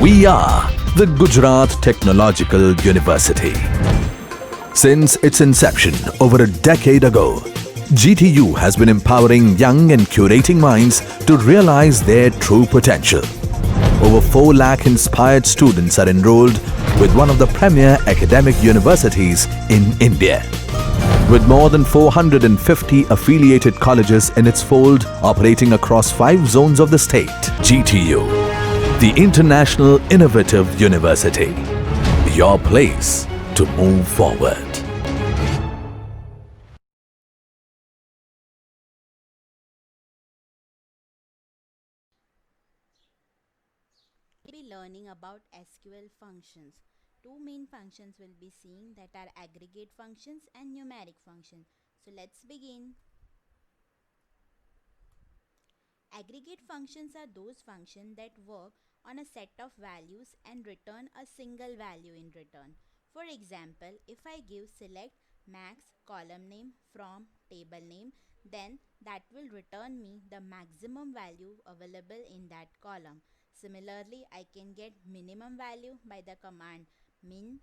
We are the Gujarat Technological University. Since its inception over a decade ago, GTU has been empowering young and curating minds to realize their true potential. Over 4 lakh inspired students are enrolled with one of the premier academic universities in India. With more than 450 affiliated colleges in its fold operating across 5 zones of the state, GTU, the International Innovative University, your place to move forward. Be learning about SQL functions. Two main functions will be seeing, that are aggregate functions and numeric functions. So let's begin. Aggregate functions are those functions that work on a set of values and return a single value in return. For example, if I give select max column name from table name, then that will return me the maximum value available in that column. Similarly, I can get minimum value by the command min.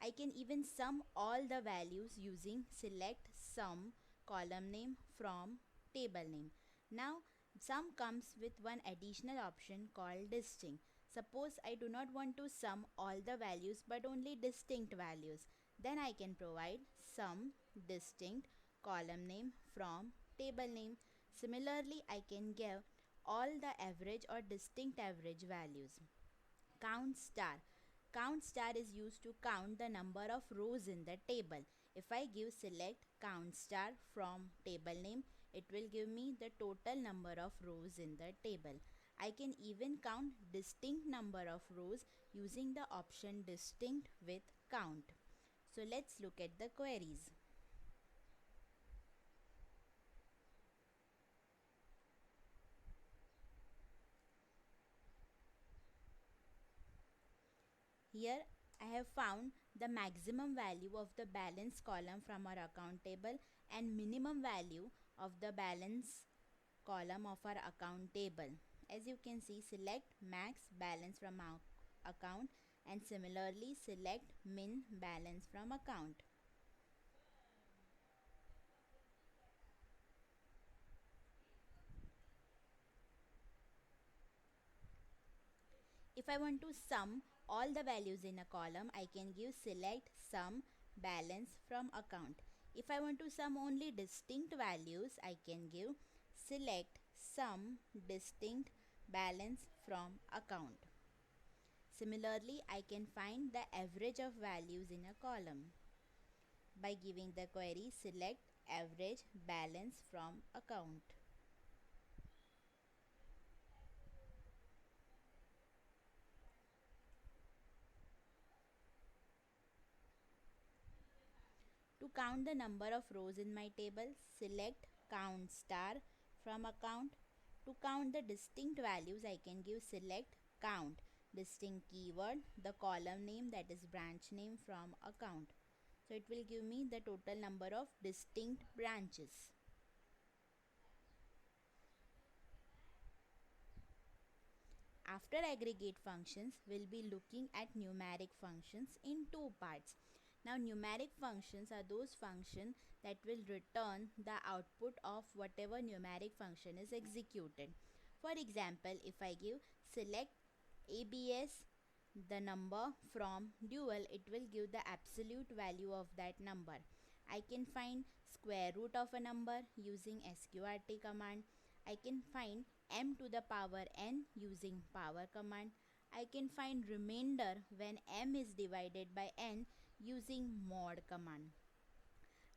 I can even sum all the values using select sum column name from table name. Now, sum comes with one additional option called distinct. Suppose I do not want to sum all the values but only distinct values. Then I can provide sum distinct column name from table name. Similarly, I can give all the average or distinct average values. Count star. Count star is used to count the number of rows in the table. If I give select count star from table name, it will give me the total number of rows in the table. I can even count distinct number of rows using the option distinct with count. So let's look at the queries. Here I have found the maximum value of the balance column from our account table and minimum value of the balance column of our account table. As you can see, select max balance from our account and similarly select min balance from account. If I want to sum all the values in a column, I can give select sum balance from account. If I want to sum only distinct values, I can give select sum distinct balance from account. Similarly, I can find the average of values in a column by giving the query select average balance from account. To count the number of rows in my table, select count star from account. To count the distinct values, I can give select count distinct keyword, the column name, that is branch name, from account. So it will give me the total number of distinct branches. After aggregate functions, we'll be looking at numeric functions in 2 parts. Now, numeric functions are those functions that will return the output of whatever numeric function is executed. For example, if I give select ABS the number from dual, it will give the absolute value of that number. I can find square root of a number using sqrt command. I can find m to the power n using power command. I can find remainder when m is divided by n using mod command.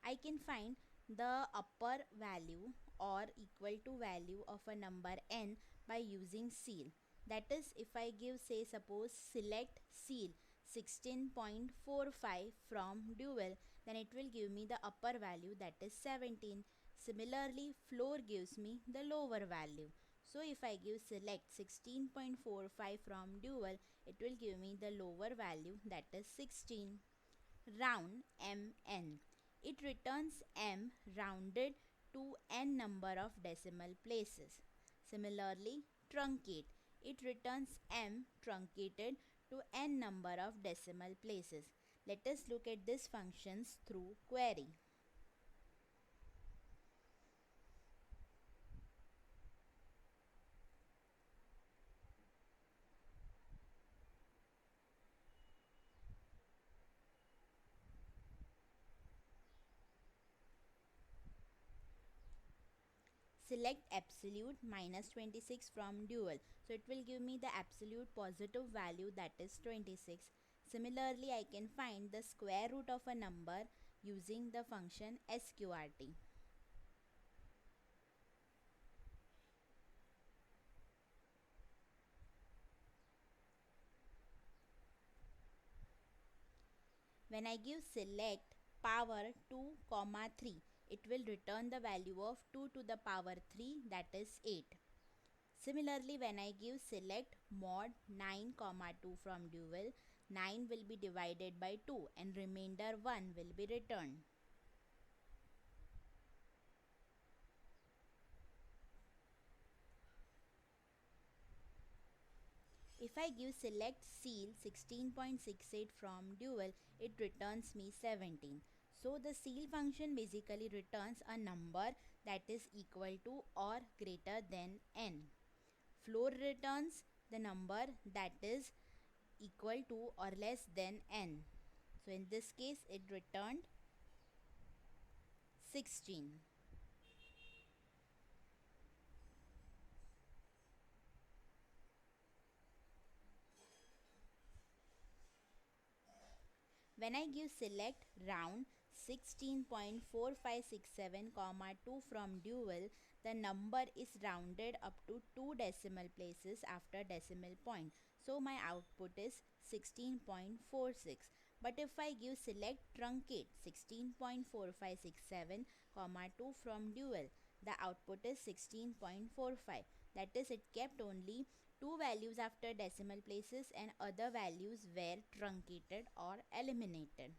I can find the upper value or equal to value of a number n by using ceil. That is, if I give, say, suppose select ceil 16.45 from dual, then it will give me the upper value, that is 17. Similarly, floor gives me the lower value. So if I give select 16.45 from dual, it will give me the lower value, that is 16. Round mn. It returns m rounded to n number of decimal places. Similarly, truncate. it returns m truncated to n number of decimal places. Let us look at these functions through query. Select absolute minus 26 from dual. So it will give me the absolute positive value, that is 26. Similarly, I can find the square root of a number using the function sqrt. When I give select power 2, 3, it will return the value of 2 to the power 3, that is 8. Similarly, when I give select mod 9, 2 from dual, 9 will be divided by 2 and remainder 1 will be returned. If I give select seal 16.68 from dual, it returns me 17. So the seal function basically returns a number that is equal to or greater than n. Floor returns the number that is equal to or less than n. So in this case it returned 16. When I give select round 16.4567, 2 from dual, the number is rounded up to 2 decimal places after decimal point. So my output is 16.46. But if I give select truncate 16.4567, 2 from dual, the output is 16.45. That is, it kept only two values after decimal places and other values were truncated or eliminated.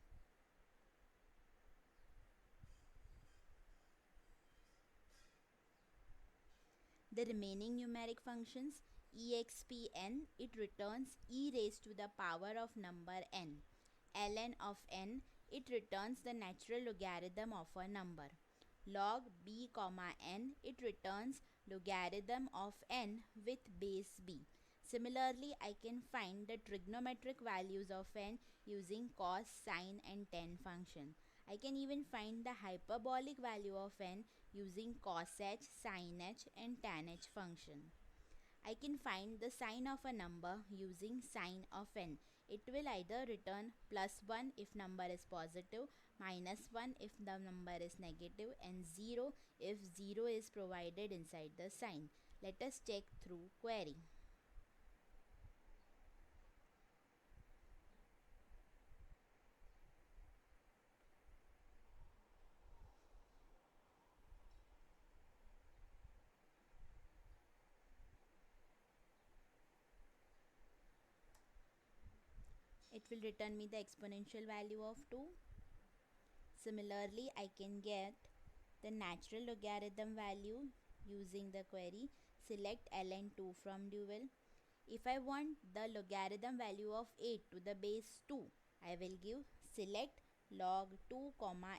The remaining numeric functions, expn, it returns e raised to the power of number n. ln of n, it returns the natural logarithm of a number. Log b, n, it returns logarithm of n with base b. Similarly, I can find the trigonometric values of n using cos, sine and tan function. I can even find the hyperbolic value of n using cos h, sin h and tan h function. I can find the sign of a number using sign of n. It will either return plus 1 if number is positive, minus 1 if the number is negative and 0 if 0 is provided inside the sign. Let us check through query. It will return me the exponential value of 2. Similarly, I can get the natural logarithm value using the query select ln 2 from dual. If I want the logarithm value of 8 to the base 2, I will give select log 2,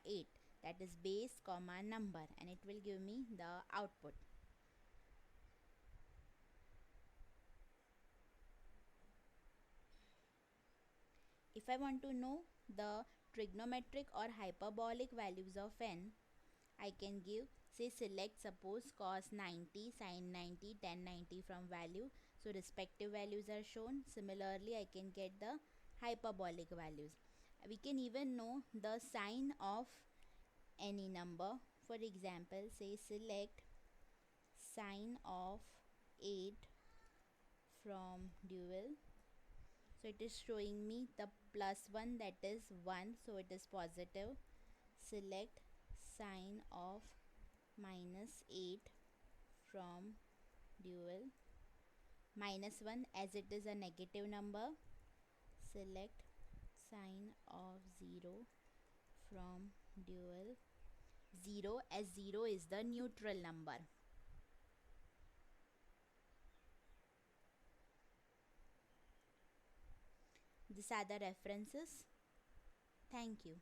8, that is base, number, and it will give me the output. If I want to know the trigonometric or hyperbolic values of n, I can give, say select suppose cos 90, sin 90, tan 90 from value. So respective values are shown. Similarly, I can get the hyperbolic values. We can even know the sign of any number. For example, say select sine of 8 from dual. So it is showing me the plus 1, that is 1, so it is positive. Select sine of minus 8 from dual. Minus 1 as it is a negative number. Select sine of 0 from dual. 0 as 0 is the neutral number. These are the references. Thank you.